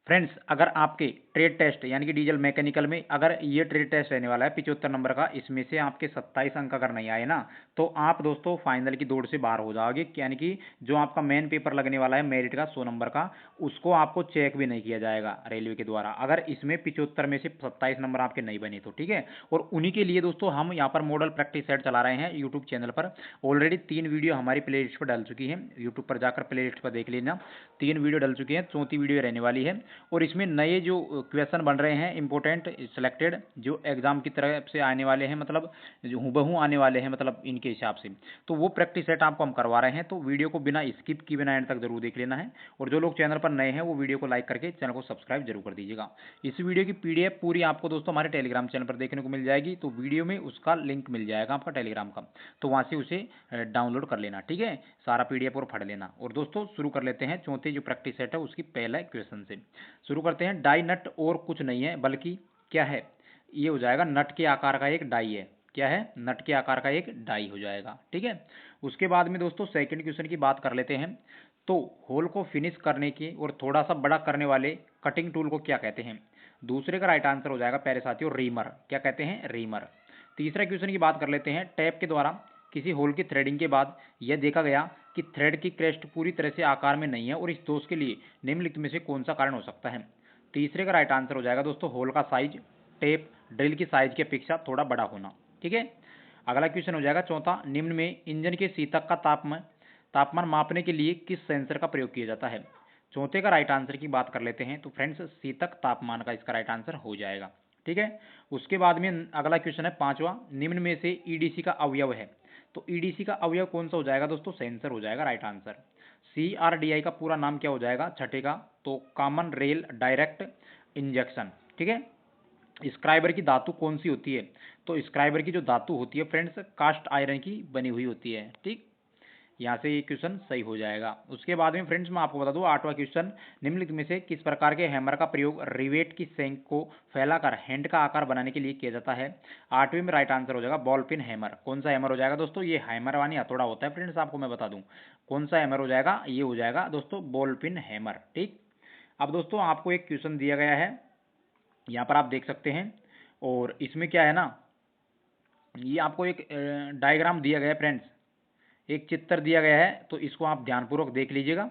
Friends, अगर आपके trade test यानी कि डीजल मैकेनिकल में अगर ये ट्रेड टेस्ट रहने वाला है 75 नंबर का, इसमें से आपके 27 अंक अगर नहीं आए ना, तो आप दोस्तों फाइनल की दौड़ से बाहर हो जाओगे। यानी कि जो आपका मेन पेपर लगने वाला है मेरिट का 100 नंबर का, उसको आपको चेक भी नहीं किया जाएगा रेलवे के द्वारा, अगर इसमें 75 में से 27 नंबर आपके नहीं बने तो। ठीक है, और उन्हीं के लिए दोस्तों हम यहाँ पर मॉडल प्रैक्टिस सेट चला रहे हैं यूट्यूब चैनल पर। ऑलरेडी 3 वीडियो हमारी प्ले लिस्ट पर डल चुकी है, यूट्यूब पर जाकर प्ले लिस्ट पर देख लेना। 3 वीडियो डल चुकी हैं, 4थी वीडियो रहने वाली है। और इसमें नए जो क्वेश्चन बन रहे हैं इंपॉर्टेंट सिलेक्टेड, जो एग्जाम की तरफ से आने वाले हैं, मतलब जो हूबहू आने वाले हैं, मतलब इनके हिसाब से, तो वो प्रैक्टिस सेट आपको हम करवा रहे हैं। तो वीडियो को बिना स्किप किए बिना एंड तक जरूर देख लेना है। और जो लोग चैनल पर नए हैं वो वीडियो को लाइक करके चैनल को सब्सक्राइब जरूर कर दीजिएगा। इस वीडियो की पीडीएफ पूरी आपको दोस्तों हमारे टेलीग्राम चैनल पर देखने को मिल जाएगी, तो वीडियो में उसका लिंक मिल जाएगा आपका टेलीग्राम का, तो वहां से उसे डाउनलोड कर लेना। ठीक है, सारा पीडीएफ और पढ़ लेना। और दोस्तों शुरू कर लेते हैं चौथे जो प्रैक्टिस सेट है उसकी पहला क्वेश्चन से शुरू करते हैं। डाई नट और कुछ नहीं है बल्कि क्या है, ये हो जाएगा नट के आकार का एक डाई है। क्या है, नट के आकार का एक डाई हो जाएगा। ठीक है, उसके बाद में दोस्तों सेकंड क्वेश्चन की बात कर लेते हैं। तो होल को फिनिश करने के और थोड़ा सा बड़ा करने वाले कटिंग टूल को क्या कहते हैं? दूसरे का राइट आंसर हो जाएगा प्यारे साथियों रीमर। क्या कहते हैं? रीमर। तीसरा क्वेश्चन की बात कर लेते हैं। टैप के द्वारा किसी होल की थ्रेडिंग के बाद यह देखा गया कि थ्रेड की क्रेस्ट पूरी तरह से आकार में नहीं है और इस दोष के लिए निम्नलिखित में से कौन सा कारण हो सकता है? तीसरे का राइट आंसर हो जाएगा दोस्तों होल का साइज, टेप ड्रिल की साइज की अपेक्षा थोड़ा बड़ा होना। ठीक है, अगला क्वेश्चन हो जाएगा चौथा। निम्न में इंजन के शीतक का तापमान मापने के लिए किस सेंसर का प्रयोग किया जाता है? चौथे का राइट आंसर की बात कर लेते हैं, तो फ्रेंड्स शीतक तापमान का इसका राइट आंसर हो जाएगा। ठीक है, उसके बाद में अगला क्वेश्चन है पांचवा। निम्न में से ईडीसी का अवयव है, तो ईडीसी का अवयव कौन सा हो जाएगा दोस्तों? सेंसर हो जाएगा राइट आंसर। सीआरडीआई का पूरा नाम क्या हो जाएगा छठे का? तो कॉमन रेल डायरेक्ट इंजेक्शन। ठीक है, स्क्राइबर की धातु कौन सी होती है? तो स्क्राइबर की जो धातु होती है फ्रेंड्स कास्ट आयरन की बनी हुई होती है। ठीक, यहाँ से ये क्वेश्चन सही हो जाएगा। उसके बाद में फ्रेंड्स मैं आपको बता दूं आठवां क्वेश्चन। निम्नलिखित में से किस प्रकार के हैमर का प्रयोग रिवेट की सेंक को फैलाकर हैंड का आकार बनाने के लिए किया जाता है? आठवें में राइट आंसर हो जाएगा बॉल पिन हैमर। कौन सा हैमर हो जाएगा दोस्तों? ये हैमर वानी हथौड़ा होता है फ्रेंड्स, आपको मैं बता दूं कौन सा हैमर हो जाएगा। ये हो जाएगा दोस्तों बॉल पिन हैमर। ठीक, अब दोस्तों आपको एक क्वेश्चन दिया गया है, यहाँ पर आप देख सकते हैं। और इसमें क्या है ना, ये आपको एक डायग्राम दिया गया है फ्रेंड्स, एक चित्र दिया गया है, तो इसको आप ध्यानपूर्वक देख लीजिएगा।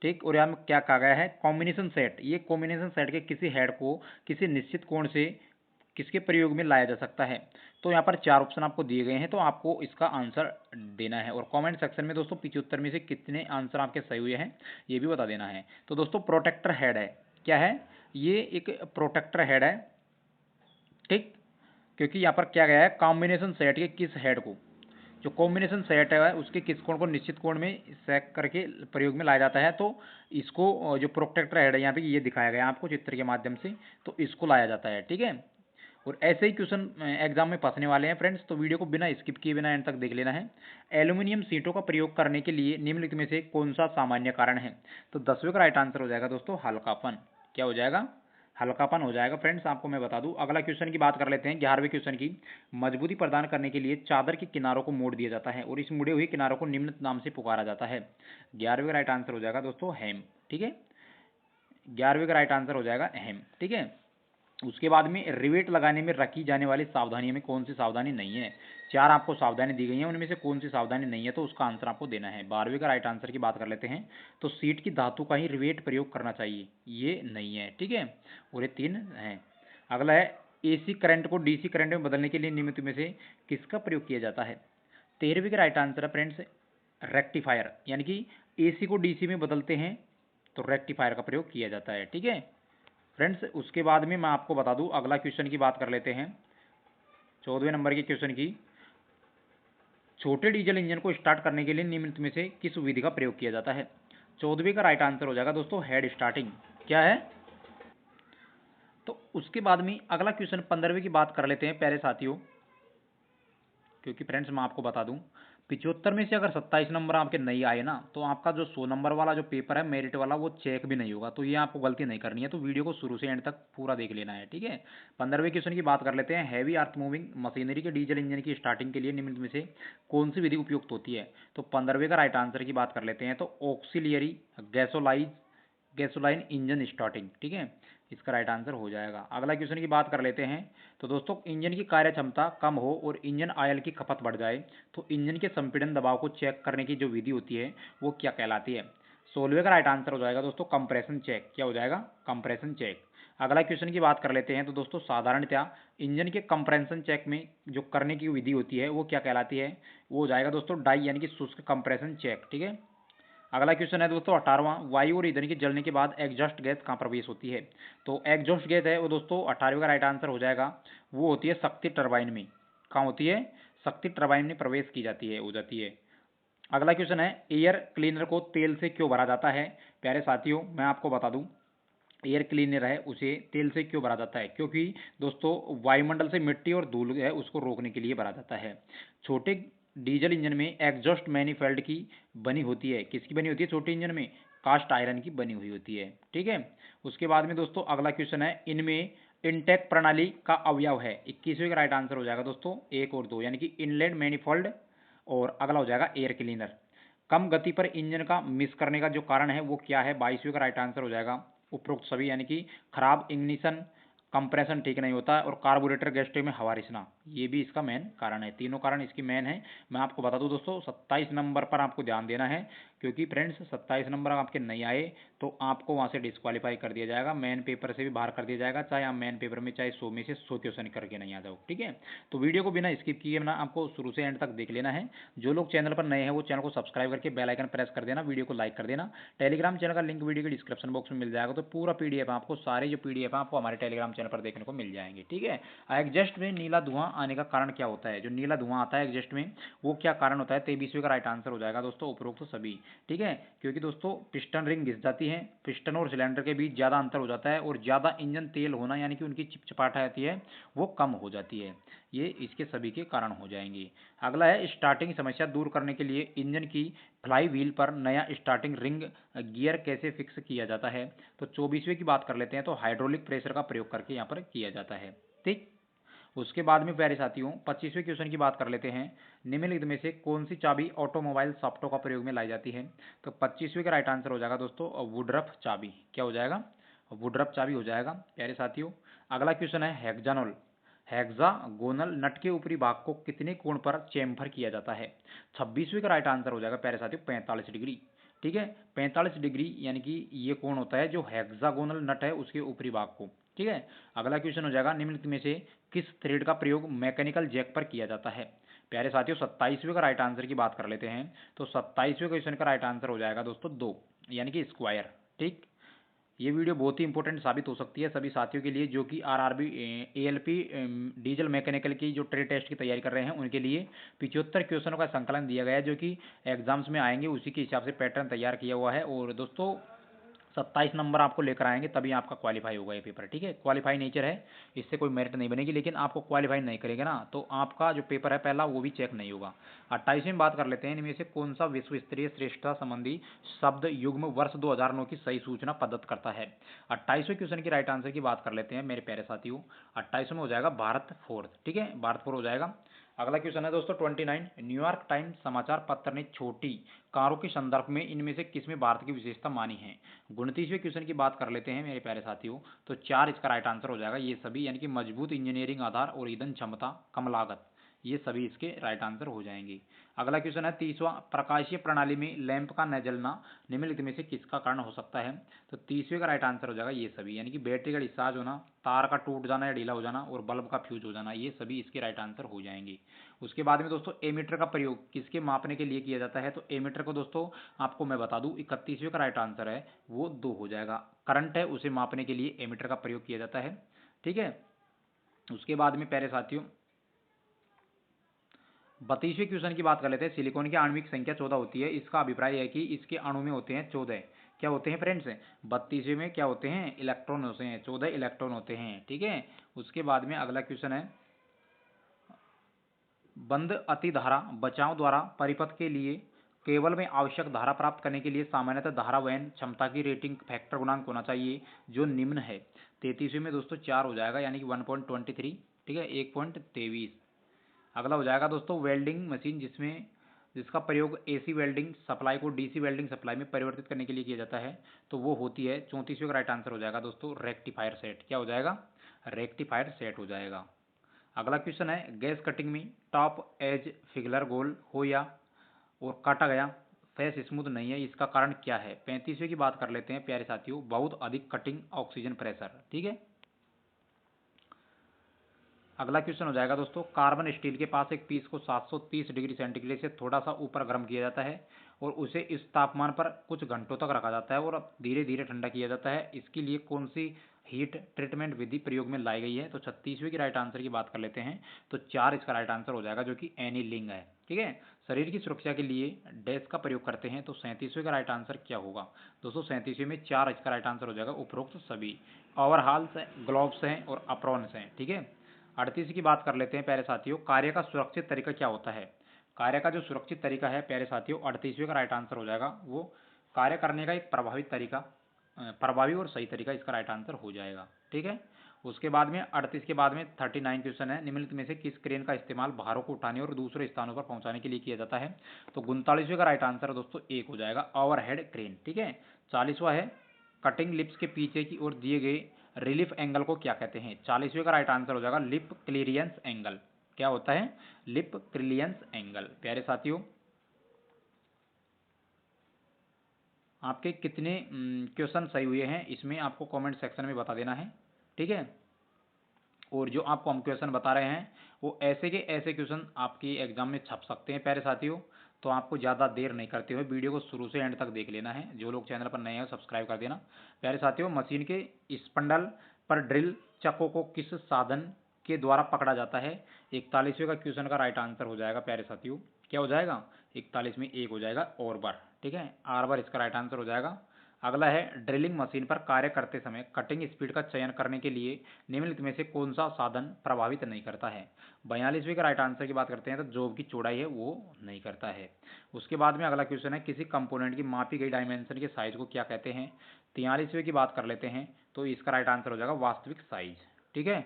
ठीक, और यहाँ में क्या कहा गया है? Combination set. ये कॉम्बिनेशन सेट के किसी हेड को किसी निश्चित कोण से किसके प्रयोग में लाया जा सकता है? तो यहाँ पर 4 ऑप्शन आपको दिए गए हैं, तो आपको इसका आंसर देना है। और कमेंट सेक्शन में दोस्तों 75 में से कितने आंसर आपके सही हुए हैं ये भी बता देना है। तो दोस्तों प्रोटेक्टर हेड है। क्या है? ये एक प्रोटेक्टर हेड है। ठीक, क्योंकि यहाँ पर क्या गया है कॉम्बिनेशन सेट के किस हेड को, जो कॉम्बिनेशन सेट है उसके किस कोण को निश्चित कोण में सेट करके प्रयोग में लाया जाता है, तो इसको जो प्रोटेक्टर हेड है यहाँ पे ये दिखाया गया है आपको चित्र के माध्यम से, तो इसको लाया जाता है। ठीक है, और ऐसे ही क्वेश्चन एग्जाम में फंसने वाले हैं फ्रेंड्स, तो वीडियो को बिना स्किप किए बिना एंड तक देख लेना है। एल्यूमिनियम सीटों का प्रयोग करने के लिए निम्नलिखित में से कौन सा सामान्य कारण है? तो 10वें का राइट आंसर हो जाएगा दोस्तों हल्कापन। क्या हो जाएगा? हल्कापन हो जाएगा फ्रेंड्स, आपको मैं बता दूं। अगला क्वेश्चन की बात कर लेते हैं 11वें क्वेश्चन की। मजबूती प्रदान करने के लिए चादर के किनारों को मोड़ दिया जाता है और इस मुड़े हुए किनारों को निम्न नाम से पुकारा जाता है। 11वें का राइट आंसर हो जाएगा दोस्तों हेम। ठीक है, 11वें का राइट आंसर हो जाएगा हेम। ठीक है, उसके बाद में रिवेट लगाने में रखी जाने वाली सावधानियों में कौन सी सावधानी नहीं है? 4 आपको सावधानी दी गई हैं, उनमें से कौन सी सावधानी नहीं है, तो उसका आंसर आपको देना है। 12वें का राइट आंसर की बात कर लेते हैं। तो सीट की धातु का ही रिवेट प्रयोग करना चाहिए, ये नहीं है। ठीक है, और ये 3 हैं। अगला है एसी करंट को डीसी करंट में बदलने के लिए निम्नलिखित में से किसका प्रयोग किया जाता है? 13वें का राइट आंसर है फ्रेंड्स रेक्टिफायर, यानी कि एसी को डीसी में बदलते हैं तो रेक्टिफायर का प्रयोग किया जाता है। ठीक है फ्रेंड्स, उसके बाद में मैं आपको बता दूं अगला क्वेश्चन की बात कर लेते हैं 14वें नंबर के क्वेश्चन की। छोटे डीजल इंजन को स्टार्ट करने के लिए निम्नलिखित में से किस विधि का प्रयोग किया जाता है? 14वें का राइट आंसर हो जाएगा दोस्तों हेड स्टार्टिंग। क्या है? तो उसके बाद में अगला क्वेश्चन 15वें की बात कर लेते हैं प्यारे साथियों, क्योंकि फ्रेंड्स मैं आपको बता दूं 75 में से अगर 27 नंबर आपके नहीं आए ना, तो आपका जो 100 नंबर वाला जो पेपर है मेरिट वाला वो चेक भी नहीं होगा। तो ये आपको गलती नहीं करनी है, तो वीडियो को शुरू से एंड तक पूरा देख लेना है। ठीक है, 15वें क्वेश्चन की बात कर लेते हैं। हैवी अर्थ मूविंग मशीनरी के डीजल इंजन की स्टार्टिंग के लिए निम्नलिखित में से कौन सी विधि उपयुक्त होती है? तो 15वें का राइट आंसर की बात कर लेते हैं। तो ऑक्सिलियरी गैसोलाइज गैसोलाइन इंजन स्टार्टिंग, ठीक है, इसका राइट आंसर हो जाएगा। अगला क्वेश्चन की बात कर लेते हैं। तो दोस्तों इंजन की कार्य क्षमता कम हो और इंजन ऑयल की खपत बढ़ जाए तो इंजन के संपीड़न दबाव को चेक करने की जो विधि होती है वो क्या कहलाती है? 16वें का राइट आंसर हो जाएगा दोस्तों कंप्रेशन चेक। क्या हो जाएगा? Compression check. अगला क्वेश्चन की बात कर लेते हैं। तो दोस्तों साधारणतया इंजन के कंप्रेशन चेक में जो करने की विधि होती है वो क्या कहलाती है? वो हो जाएगा दोस्तों डाई यानी कि शुष्क कंप्रेशन चेक, ठीक है। अगला क्वेश्चन है दोस्तों 18वां, वायु और ईंधन के जलने के बाद एग्जॉस्ट गैस कहाँ प्रवेश होती है? तो एग्जॉस्ट गैस है वो दोस्तों 18वें का राइट आंसर हो जाएगा, वो होती है शक्ति टरबाइन में। कहाँ होती है? शक्ति टरबाइन में प्रवेश की जाती है, हो जाती है। अगला क्वेश्चन है एयर क्लीनर को तेल से क्यों भरा जाता है? प्यारे साथियों मैं आपको बता दूं, एयर क्लीनर है उसे तेल से क्यों भरा जाता है? क्योंकि दोस्तों वायुमंडल से मिट्टी और धूल है उसको रोकने के लिए भरा जाता है। छोटे डीजल इंजन में एग्जॉस्ट मैनिफोल्ड की बनी होती है। किसकी बनी होती है छोटे इंजन में? कास्ट आयरन की बनी हुई होती है, ठीक है। उसके बाद में दोस्तों अगला क्वेश्चन है इनमें इनटेक प्रणाली का अवयव है? 21वें का राइट आंसर हो जाएगा दोस्तों 1 और 2 यानी कि इनलेट मैनिफोल्ड और अगला हो जाएगा एयर क्लीनर। कम गति पर इंजन का मिस करने का जो कारण है वो क्या है? 22वें का राइट आंसर हो जाएगा उपरोक्त सभी यानी कि खराब इग्निशन, कंप्रेशन ठीक नहीं होता है और कार्बोरेटर गैस ट्यूब में हवा रिसना, ये भी इसका मेन कारण है। तीनों कारण इसकी मेन है। मैं आपको बता दूं दोस्तों 27 नंबर पर आपको ध्यान देना है क्योंकि फ्रेंड्स 27 नंबर आपके नहीं आए तो आपको वहाँ से डिस्क्वालीफाई कर दिया जाएगा, मेन पेपर से भी बाहर कर दिया जाएगा, चाहे आप मेन पेपर में चाहे 100 में से 100 क्वेश्चन करके नहीं आ जाओ, ठीक है। तो वीडियो को बिना स्किप किए ना आपको शुरू से एंड तक देख लेना है। जो लोग चैनल पर नए हैं वो चैनल को सब्सक्राइब करके बेल आइकन प्रेस कर देना, वीडियो को लाइक कर देना। टेलीग्राम चैनल का लिंक वीडियो के डिस्क्रिप्शन बॉक्स में मिल जाएगा, तो पूरा पीडीएफ आपको सारे जो पीडीएफ है आपको हमारे टेलीग्राम चैनल पर देखने को मिल जाएंगे, ठीक है। एग्जस्ट में नीला धुआं आने का कारण क्या होता है? जो नीला धुआं आता है एग्जस्ट में वो क्या कारण होता है? 23वें का राइट आंसर हो जाएगा दोस्तों उपरोक्त सभी, ठीक है। क्योंकि दोस्तों पिस्टन रिंग घिस जाती है, पिस्टन और सिलेंडर के बीच ज़्यादा अंतर हो जाता है और ज़्यादा इंजन तेल होना यानी कि उनकी चिपचिपाहट आती है वो कम हो जाती है, ये इसके सभी के कारण हो जाएंगे। अगला है स्टार्टिंग समस्या दूर करने के लिए इंजन की फ्लाई व्हील पर नया स्टार्टिंग रिंग गियर कैसे फिक्स किया जाता है? तो 24वें की बात कर लेते हैं। तो हाइड्रोलिक प्रेशर का प्रयोग करके यहाँ पर किया जाता है, ठीक। उसके बाद में प्यारे साथियों 25वें क्वेश्चन की बात कर लेते हैं। निम्नलिखित में से कौन सी चाबी ऑटोमोबाइल सॉफ्टवेयर का प्रयोग में लाई जाती है? तो 25वें का राइट आंसर हो जाएगा दोस्तों वुडरफ चाबी। क्या हो जाएगा? वुडरफ चाबी हो जाएगा प्यारे साथियों। अगला क्वेश्चन है हेक्सानोल हेक्सागोनल नट के ऊपरी भाग को कितने कोण पर चेम्फर किया जाता है? 26वें का राइट आंसर हो जाएगा प्यारे साथियों 45 डिग्री, ठीक है। 45 डिग्री यानी कि ये कोण होता है जो हेक्सागोनल नट है उसके ऊपरी भाग को, ठीक है। अगला क्वेश्चन हो जाएगा निम्नलिखित में से किस थ्रेड का प्रयोग मैकेनिकल जैक पर किया जाता है? प्यारे साथियों 27वें का राइट आंसर की बात कर लेते हैं। तो 27वें क्वेश्चन का राइट आंसर हो जाएगा दोस्तों 2 यानी कि स्क्वायर, ठीक। ये वीडियो बहुत ही इंपॉर्टेंट साबित हो सकती है सभी साथियों के लिए जो कि आरआरबी एएलपी डीजल मैकेनिकल की जो ट्रेड टेस्ट की तैयारी कर रहे हैं उनके लिए 75 क्वेश्चनों का संकलन दिया गया है जो कि एग्जाम्स में आएंगे, उसी के हिसाब से पैटर्न तैयार किया हुआ है। और दोस्तों 27 नंबर आपको लेकर आएंगे तभी आपका क्वालिफाई होगा ये पेपर, ठीक है। क्वालिफाई नेचर है, इससे कोई मेरिट नहीं बनेगी, लेकिन आपको क्वालिफाई नहीं करेगा ना तो आपका जो पेपर है पहला वो भी चेक नहीं होगा। 28वें में बात कर लेते हैं। इनमें से कौन सा विश्व स्तरीय श्रेष्ठता संबंधी शब्द युग्म वर्ष 2009 की सही सूचना प्रदत्त करता है? 28वें क्वेश्चन की राइट आंसर की बात कर लेते हैं मेरे प्यारे साथियों। 28वें में हो जाएगा भारत फोर्थ, ठीक है, भारत फोर्थ हो जाएगा। अगला क्वेश्चन है दोस्तों 29, न्यूयॉर्क टाइम्स समाचार पत्र ने छोटी कारों के संदर्भ में इनमें से किसमें भारत की विशेषता मानी है? 29वें क्वेश्चन की बात कर लेते हैं मेरे प्यारे साथियों। तो 4 इसका राइट आंसर हो जाएगा ये सभी यानी कि मजबूत इंजीनियरिंग आधार और ईंधन क्षमता कम लागत, ये सभी इसके राइट आंसर हो जाएंगे। अगला क्वेश्चन है 30वां, प्रकाशीय प्रणाली में लैंप का न जलना निम्नलिखित में से किसका कारण हो सकता है? तो 30वें का राइट आंसर हो जाएगा ये सभी यानी कि बैटरी का डिस्चार्ज होना, तार का टूट जाना या ढीला हो जाना और बल्ब का फ्यूज हो जाना, ये सभी इसके राइट आंसर हो जाएंगे। उसके बाद में दोस्तों एमीटर का प्रयोग किसके मापने के लिए किया जाता है? तो एमीटर को दोस्तों आपको मैं बता दूं 31वें का राइट आंसर है वो 2 हो जाएगा। करंट है उसे मापने के लिए एमीटर का प्रयोग किया जाता है, ठीक है। उसके बाद में प्यारे साथियों 32वें क्वेश्चन की बात कर लेते हैं। सिलिकॉन की आणविक संख्या 14 होती है, इसका अभिप्राय है कि इसके अणु में होते हैं 14, क्या होते हैं फ्रेंड्स? 32वें में क्या होते हैं? इलेक्ट्रॉन होते हैं, 14 इलेक्ट्रॉन होते हैं, ठीक है। उसके बाद में अगला क्वेश्चन है बंद अतिधारा बचाव द्वारा परिपथ के लिए केबल में आवश्यक धारा प्राप्त करने के लिए सामान्यतः धारा वहन क्षमता की रेटिंग फैक्टर गुणांक होना चाहिए जो निम्न है। 33वें में दोस्तों 4 हो जाएगा यानी कि 1.23, ठीक है, 1.23। अगला हो जाएगा दोस्तों वेल्डिंग मशीन जिसमें जिसका प्रयोग एसी वेल्डिंग सप्लाई को डीसी वेल्डिंग सप्लाई में परिवर्तित करने के लिए किया जाता है, तो वो होती है 34वें का राइट आंसर हो जाएगा दोस्तों रेक्टिफायर सेट। क्या हो जाएगा? रेक्टिफायर सेट हो जाएगा। अगला क्वेश्चन है गैस कटिंग में टॉप एज फिगलर गोल हो या और काटा गया फेस स्मूथ नहीं है, इसका कारण क्या है? 35वें की बात कर लेते हैं प्यारे साथियों, बहुत अधिक कटिंग ऑक्सीजन प्रेशर। ठीक है। अगला क्वेश्चन हो जाएगा दोस्तों कार्बन स्टील के पास एक पीस को 730 डिग्री सेंटीग्रेड से थोड़ा सा ऊपर गर्म किया जाता है और उसे इस तापमान पर कुछ घंटों तक रखा जाता है और धीरे धीरे ठंडा किया जाता है। इसके लिए कौन सी हीट ट्रीटमेंट विधि प्रयोग में लाई गई है? तो 36वें की राइट आंसर की बात कर लेते हैं, तो 4 इसका राइट आंसर हो जाएगा, जो कि एनीलिंग है। ठीक है। शरीर की सुरक्षा के लिए डैश का प्रयोग करते हैं, तो 37वें का राइट आंसर क्या होगा? दोस्तों 37वें में 4 इसका राइट आंसर हो जाएगा, उपरोक्त सभी। ओवरहॉल्स हैं, ग्लोव्स हैं और अप्रॉन्स हैं। ठीक है। 38 की बात कर लेते हैं प्यारे साथियों, कार्य का सुरक्षित तरीका क्या होता है? कार्य का जो सुरक्षित तरीका है प्यारे साथियों, 38वें का राइट आंसर हो जाएगा, वो कार्य करने का एक प्रभावी तरीका, प्रभावी और सही तरीका इसका राइट आंसर हो जाएगा। ठीक है। उसके बाद में 38 के बाद में 39 क्वेश्चन है, निम्नलिखित में से किस क्रेन का इस्तेमाल भारों को उठाने और दूसरे स्थानों पर पहुंचाने के लिए किया जाता है? तो 39वें का राइट आंसर दोस्तों एक हो जाएगा, ओवरहेड क्रेन। ठीक है। 40वां है कटिंग लिप्स के पीछे की ओर दिए गए रिलीफ एंगल को क्या कहते हैं? 40वें का राइट आंसर हो जाएगा लिप क्लियरेंस एंगल। क्या होता है? Lip clearance angle. प्यारे साथियों आपके कितने क्वेश्चन सही हुए हैं इसमें आपको कमेंट सेक्शन में बता देना है। ठीक है। और जो आपको हम क्वेश्चन बता रहे हैं वो ऐसे के ऐसे क्वेश्चन आपकी एग्जाम में छप सकते हैं प्यारे साथियों, तो आपको ज़्यादा देर नहीं करते हुए वीडियो को शुरू से एंड तक देख लेना है। जो लोग चैनल पर नए हैं सब्सक्राइब कर देना। प्यारे साथियों मशीन के स्पंडल पर ड्रिल चक्कों को किस साधन के द्वारा पकड़ा जाता है? 41वें का क्वेश्चन का राइट आंसर हो जाएगा प्यारे साथियों, क्या हो जाएगा? 41 में एक हो जाएगा और बार। ठीक है। आर बार इसका राइट आंसर हो जाएगा। अगला है ड्रिलिंग मशीन पर कार्य करते समय कटिंग स्पीड का चयन करने के लिए निम्नलिखित में से कौन सा साधन प्रभावित नहीं करता है? 42वें का राइट आंसर की बात करते हैं तो जॉब की चौड़ाई है वो नहीं करता है। उसके बाद में अगला क्वेश्चन है किसी कंपोनेंट की मापी गई डायमेंशन के साइज को क्या कहते हैं? 43वें की बात कर लेते हैं, तो इसका राइट आंसर हो जाएगा वास्तविक साइज। ठीक है।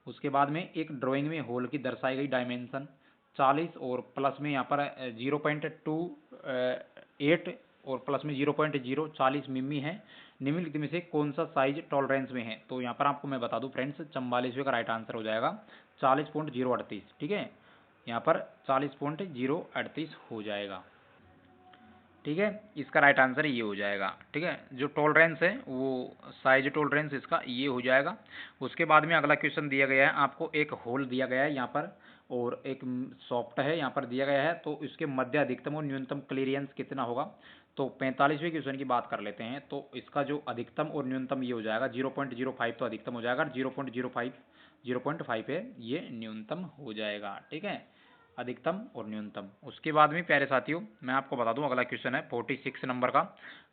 उसके बाद में एक ड्राइंग में होल की दर्शाई गई डायमेंशन 40 और प्लस में यहाँ पर 0.28 और प्लस में 0.040 मिमी है। निम्नलिखित में से कौन सा साइज टॉलरेंस में है? तो यहाँ पर आपको मैं बता दूं फ्रेंड्स 44वें का राइट आंसर हो जाएगा 40.038। ठीक है। यहाँ पर 40.038 हो जाएगा। ठीक है। इसका राइट आंसर ये हो जाएगा। ठीक है। जो टॉलरेंस है वो साइज टॉलरेंस इसका ये हो जाएगा। उसके बाद में अगला क्वेश्चन दिया गया है आपको, एक होल दिया गया है यहाँ पर और एक सॉफ्ट है यहाँ पर दिया गया है, तो इसके मध्य अधिकतम और न्यूनतम क्लियरेंस कितना होगा? तो 45वें क्वेश्चन की बात कर लेते हैं, तो इसका जो अधिकतम और न्यूनतम ये हो जाएगा 0.05 तो अधिकतम हो जाएगा, 0.05 है ये न्यूनतम हो जाएगा। ठीक है। अधिकतम और न्यूनतम। उसके बाद में प्यारे साथियों मैं आपको बता दूं अगला क्वेश्चन है 46 नंबर का,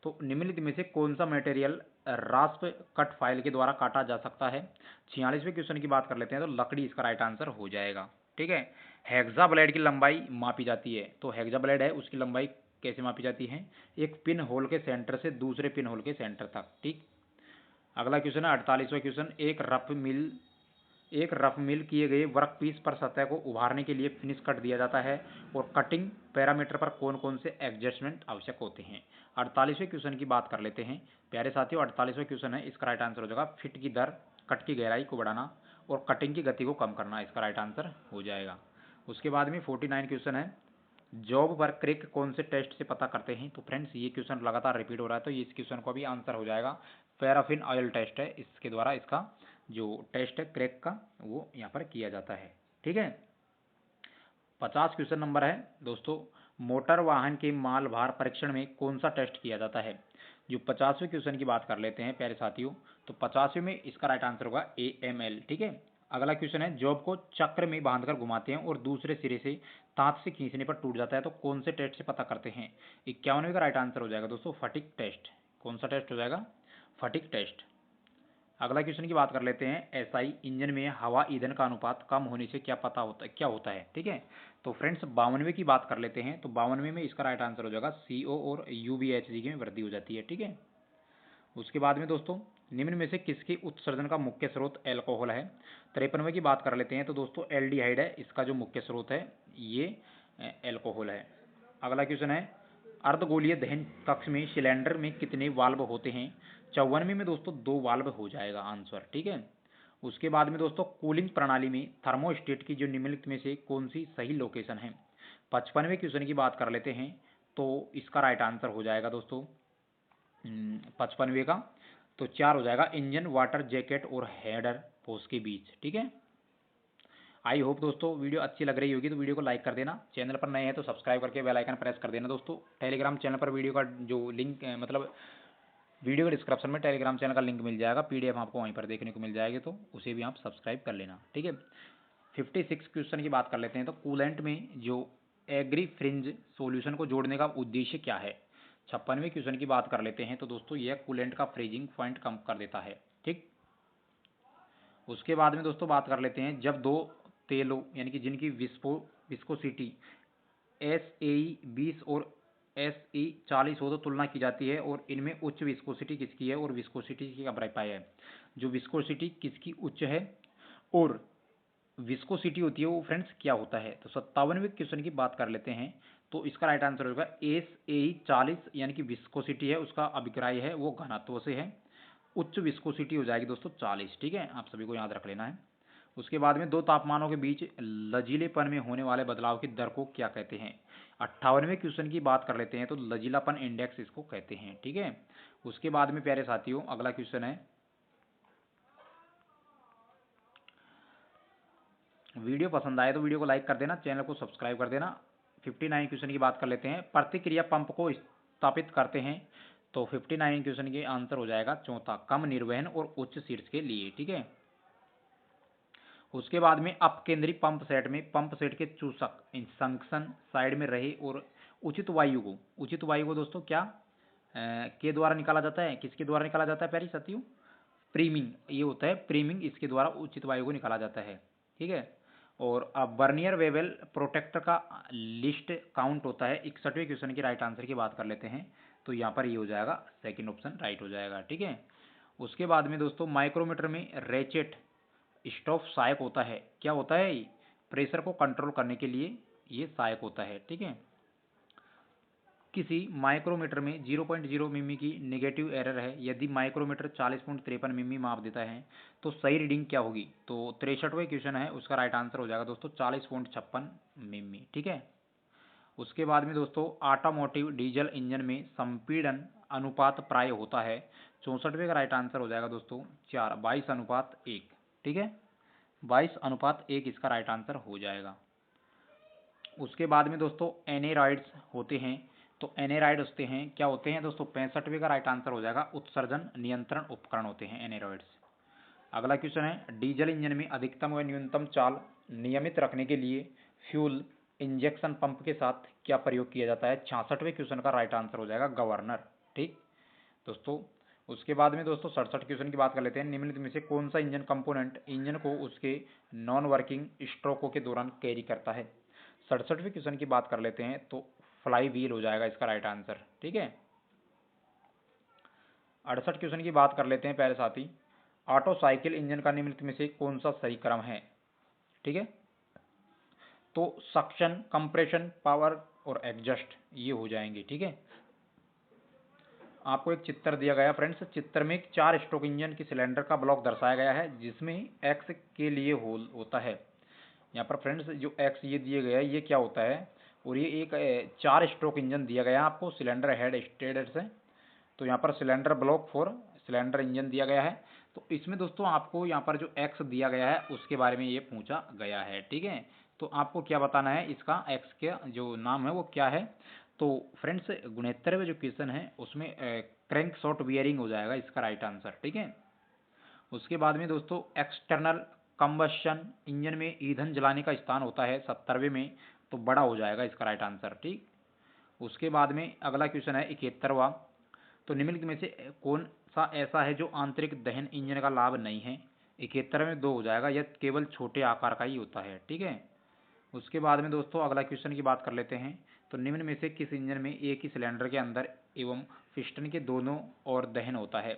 तो निम्नलिखित में से कौन सा मटेरियल रास्प कट फाइल के द्वारा काटा जा सकता है? 46वें क्वेश्चन की बात कर लेते हैं, तो लकड़ी इसका राइट आंसर हो जाएगा। ठीक है। हेक्सा ब्लेड की लंबाई मापी जाती है, तो हेक्सा ब्लेड है उसकी लंबाई कैसे मापी जाती है? एक पिन होल के सेंटर से दूसरे पिन होल के सेंटर तक। ठीक। अगला क्वेश्चन है 48वां क्वेश्चन, एक रफ मिल किए गए वर्क पीस पर सतह को उभारने के लिए फिनिश कट दिया जाता है और कटिंग पैरामीटर पर कौन कौन से एडजस्टमेंट आवश्यक होते हैं? 48वें क्वेश्चन की बात कर लेते हैं प्यारे साथियों। 48वां क्वेश्चन है, इसका राइट आंसर हो जाएगा फिट की दर, कट की गहराई को बढ़ाना और कटिंग की गति को कम करना, इसका राइट आंसर हो जाएगा। उसके बाद में 49 क्वेश्चन है, जॉब पर क्रैक कौन से टेस्ट से पता करते हैं? तो फ्रेंड्स ये क्वेश्चन लगातार रिपीट हो रहा है, तो इस क्वेश्चन का भी आंसर हो जाएगा पैराफिन ऑयल टेस्ट है, इसके द्वारा इसका जो टेस्ट है क्रैक का वो यहाँ पर किया जाता है। ठीक है। 50 क्वेश्चन नंबर है दोस्तों, मोटर वाहन के माल भार परीक्षण में कौन सा टेस्ट किया जाता है? जो 50वें क्वेश्चन की बात कर लेते हैं प्यारे साथियों, तो 50वें में इसका राइट आंसर होगा AML। ठीक है। अगला क्वेश्चन है, जॉब को चक्र में बांधकर घुमाते हैं और दूसरे सिरे से तांत से खींचने पर टूट जाता है, तो कौन से टेस्ट से पता करते हैं? 51वें का राइट आंसर हो जाएगा दोस्तों फटिक टेस्ट। कौन सा टेस्ट हो जाएगा? फटिक टेस्ट। अगला क्वेश्चन की बात कर लेते हैं, एसआई इंजन में हवा ईंधन का अनुपात कम होने से क्या होता है? ठीक है। तो फ्रेंड्स 52वें की बात कर लेते हैं, तो 52वें में इसका राइट आंसर हो जाएगा CO और UBHG में वृद्धि हो जाती है। ठीक है। उसके बाद में दोस्तों निम्न में से किसके उत्सर्जन का मुख्य स्रोत एल्कोहल है? 53वें की बात कर लेते हैं, तो दोस्तों एल्डिहाइड है इसका जो मुख्य स्रोत है, ये एल्कोहल है। अगला क्वेश्चन है अर्धगोलीय दहन कक्ष में सिलेंडर में कितने वाल्व होते हैं? 54 में दोस्तों 2 वाल्व हो जाएगा आंसर, ठीक है। उसके बाद में दोस्तों कूलिंग प्रणाली में थर्मोस्टेट की जो निम्नलिखित में से कौन सी सही लोकेशन है? 55वें क्वेश्चन की बात कर लेते हैं, तो इसका राइट आंसर हो जाएगा दोस्तों 55वें का, तो 4 हो जाएगा इंजन, वाटर जैकेट और हेडर पोस्ट के बीच, ठीक है। आई होप दोस्तों वीडियो अच्छी लग रही होगी, तो वीडियो को लाइक कर देना, चैनल पर नए हैं तो सब्सक्राइब करके बेल आइकन प्रेस कर देना दोस्तों। टेलीग्राम चैनल पर वीडियो का जो लिंक मतलब वीडियो के डिस्क्रिप्शन में टेलीग्राम चैनल का लिंक मिल जाएगा, पीडीएफ आपको वहीं पर देखने को मिल जाएगी, तो उसे भी आप सब्सक्राइब कर लेना, ठीक है। 56 क्वेश्चन की बात कर लेते हैं, तो कूलेंट में जो एग्री फ्रिंज सॉल्यूशन को जोड़ने का उद्देश्य क्या है? 56वें क्वेश्चन की बात कर लेते हैं, तो दोस्तों यह कूलेंट का फ्रीजिंग पॉइंट कम कर देता है, ठीक। उसके बाद में दोस्तों बात कर लेते हैं, जब दो तेलों यानी कि जिनकी विस्कोसिटी एस 20 और एस 40 हो तो तुलना की जाती है, और इनमें उच्च विस्कोसिटी किसकी है और विस्कोसिटी की अभिप्राय है? जो विस्कोसिटी किसकी उच्च है और विस्कोसिटी होती है वो फ्रेंड्स क्या होता है? तो 57वें क्वेश्चन की बात कर लेते हैं, तो इसका राइट आंसर होगा एस 40 यानी कि विस्कोसिटी है, उसका अभिप्राय है वो घनत्व से है, उच्च विस्कोसिटी हो जाएगी दोस्तों 40, ठीक है, आप सभी को याद रख लेना है। उसके बाद में दो तापमानों के बीच लचीलेपन में होने वाले बदलाव की दर को क्या कहते हैं? 58वें क्वेश्चन की बात कर लेते हैं, तो लचीलापन इंडेक्स इसको कहते हैं, ठीक है। उसके बाद में प्यारे साथियों अगला क्वेश्चन है, वीडियो पसंद आए तो वीडियो को लाइक कर देना, चैनल को सब्सक्राइब कर देना। 59 क्वेश्चन की बात कर लेते हैं, प्रतिक्रिया पंप को स्थापित करते हैं, तो 59 क्वेश्चन के आंसर हो जाएगा चौथा, कम निर्वहन और उच्च शीर्ष के लिए, ठीक है। उसके बाद में अपकेंद्री पंप सेट में पंप सेट के चूसक जंक्शन साइड में रहे और उचित वायु को दोस्तों क्या के द्वारा निकाला जाता है? किसके द्वारा निकाला जाता है प्यारी साथियों? प्रीमिंग, ये होता है प्रीमिंग, इसके द्वारा उचित वायु को निकाला जाता है, ठीक है। और अब बर्नियर वेवल प्रोटेक्टर का लिस्ट काउंट होता है। 61वें क्वेश्चन की राइट आंसर की बात कर लेते हैं, तो यहाँ पर ये हो जाएगा सेकंड ऑप्शन राइट हो जाएगा, ठीक है। उसके बाद में दोस्तों माइक्रोमीटर में रेचेट स्टॉप सहायक होता है, क्या होता है? प्रेशर को कंट्रोल करने के लिए ये सहायक होता है, ठीक है। किसी माइक्रोमीटर में 0.0 मिमी की नेगेटिव एरर है, यदि माइक्रोमीटर 40.53 मिमी माप देता है तो सही रीडिंग क्या होगी? तो 63वें क्वेश्चन है, उसका राइट आंसर हो जाएगा दोस्तों 40.56 मिमी, ठीक है। उसके बाद में दोस्तों ऑटोमोटिव डीजल इंजन में संपीड़न अनुपात प्राय होता है, 64वें का राइट आंसर हो जाएगा दोस्तों 22:1, ठीक है, 22:1 इसका राइट आंसर हो जाएगा। उसके बाद में दोस्तों एनेरॉइड्स होते हैं, तो एनेरॉइड होते हैं क्या होते हैं दोस्तों? 65वें का राइट आंसर हो जाएगा उत्सर्जन नियंत्रण उपकरण होते हैं एनेरॉइड्स। अगला क्वेश्चन है, डीजल इंजन में अधिकतम व न्यूनतम चाल नियमित रखने के लिए फ्यूल इंजेक्शन पंप के साथ क्या प्रयोग किया जाता है? 66वें क्वेश्चन का राइट आंसर हो जाएगा गवर्नर, ठीक दोस्तों। उसके बाद में दोस्तों 67 क्वेश्चन की बात कर लेते हैं, निम्नलिखित में से कौन सा इंजन कंपोनेंट इंजन को उसके नॉन वर्किंग स्ट्रोकों के दौरान कैरी करता है? 67वें क्वेश्चन की बात कर लेते हैं, तो फ्लाई व्हील हो जाएगा इसका राइट आंसर, ठीक है। 68 क्वेश्चन की बात कर लेते हैं प्यारे साथी, ऑटो साइकिल इंजन का निम्नलिखित में से कौन सा सही क्रम है? ठीक है, तो सक्शन, कंप्रेशन, पावर और एडजस्ट ये हो जाएंगे, ठीक है। आपको एक चित्र दिया गया फ्रेंड्स, चित्र में एक 4 स्ट्रोक इंजन की सिलेंडर का ब्लॉक दर्शाया गया है, जिसमें एक्स के लिए होल होता है। यहाँ पर फ्रेंड्स जो एक्स ये दिए गया है ये क्या होता है, और ये एक 4 स्ट्रोक इंजन दिया गया है आपको सिलेंडर हेड स्टेडर से। तो यहाँ पर cylinder block for cylinder engine दिया गया है। तो इसमें दोस्तों आपको यहाँ पर जो एक्स दिया गया है उसके बारे में ये पूछा गया है, ठीक है। तो आपको क्या बताना है, इसका एक्स का जो नाम है वो क्या है? तो फ्रेंड्स 69वें जो क्वेश्चन है उसमें क्रैंक शॉट बियरिंग हो जाएगा इसका राइट आंसर, ठीक है। उसके बाद में दोस्तों एक्सटर्नल कंबशन इंजन में ईंधन जलाने का स्थान होता है 70वें में, तो बड़ा हो जाएगा इसका राइट आंसर, ठीक। उसके बाद में अगला क्वेश्चन है 71वां, तो निम्नलिखित में से कौन सा ऐसा है जो आंतरिक दहन इंजन का लाभ नहीं है? 71 में 2 हो जाएगा, यह केवल छोटे आकार का ही होता है, ठीक है। उसके बाद में दोस्तों अगला क्वेश्चन की बात कर लेते हैं, तो निम्न में से किस इंजन में एक ही सिलेंडर के अंदर एवं पिस्टन के दोनों ओर दहन होता है?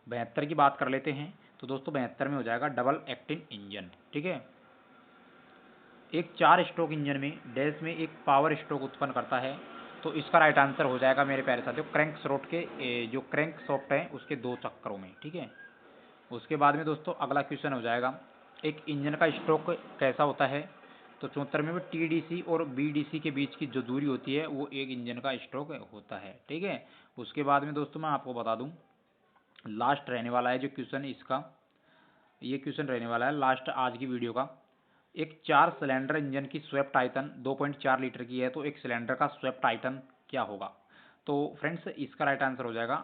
72 की बात कर लेते हैं, तो दोस्तों 72 में हो जाएगा डबल एक्टिंग इंजन, ठीक है। एक 4 स्ट्रोक इंजन में डैश में एक पावर स्ट्रोक उत्पन्न करता है, तो इसका राइट आंसर हो जाएगा मेरे प्यारे साथियों क्रैंक शॉफ्ट के जो क्रैंक शॉफ्ट है उसके 2 चक्करों में, ठीक है। उसके बाद में दोस्तों अगला क्वेश्चन हो जाएगा, एक इंजन का स्ट्रोक कैसा होता है। तो 74 में टीडीसी और बीडीसी के बीच की जो दूरी होती है वो एक इंजन का स्ट्रोक होता है, ठीक है। उसके बाद में दोस्तों मैं आपको बता दूं, लास्ट रहने वाला है जो क्वेश्चन इसका, ये क्वेश्चन रहने वाला है लास्ट आज की वीडियो का। एक 4 सिलेंडर इंजन की स्वेप्ट टाइटन 2.4 लीटर की है, तो एक सिलेंडर का स्वेप्ट टाइटन क्या होगा। तो फ्रेंड्स इसका राइट आंसर हो जाएगा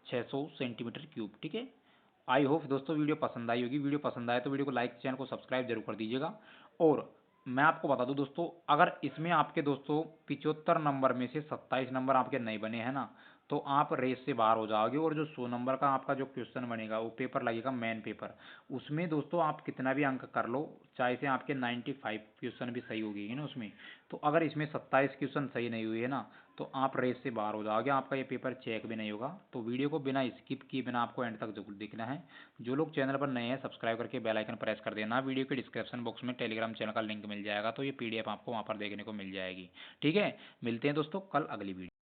600 सेंटीमीटर क्यूब, ठीक है। आई होप दोस्तों वीडियो पसंद आई होगी। वीडियो पसंद आए तो वीडियो को लाइक, चैनल को सब्सक्राइब जरूर कर दीजिएगा। और मैं आपको बता दूं दोस्तों, अगर इसमें आपके दोस्तों 75 नंबर में से 27 नंबर आपके नहीं बने हैं ना, तो आप रेस से बाहर हो जाओगे। और जो 100 नंबर का आपका जो क्वेश्चन बनेगा वो पेपर लगेगा मेन पेपर, उसमें दोस्तों आप कितना भी अंक कर लो, चाहे से आपके 95 क्वेश्चन भी सही हो गए ना उसमें, तो अगर इसमें 27 क्वेश्चन सही नहीं हुए ना, तो आप रेस से बाहर हो जाओगे, आपका ये पेपर चेक भी नहीं होगा। तो वीडियो को बिना स्किप किए बिना आपको एंड तक जरूर देखना है। जो लोग चैनल पर नए हैं सब्सक्राइब करके बेल आइकन प्रेस कर देना। वीडियो के डिस्क्रिप्शन बॉक्स में टेलीग्राम चैनल का लिंक मिल जाएगा, तो ये पीडीएफ आपको वहाँ पर देखने को मिल जाएगी, ठीक है। मिलते हैं दोस्तों कल अगली वीडियो।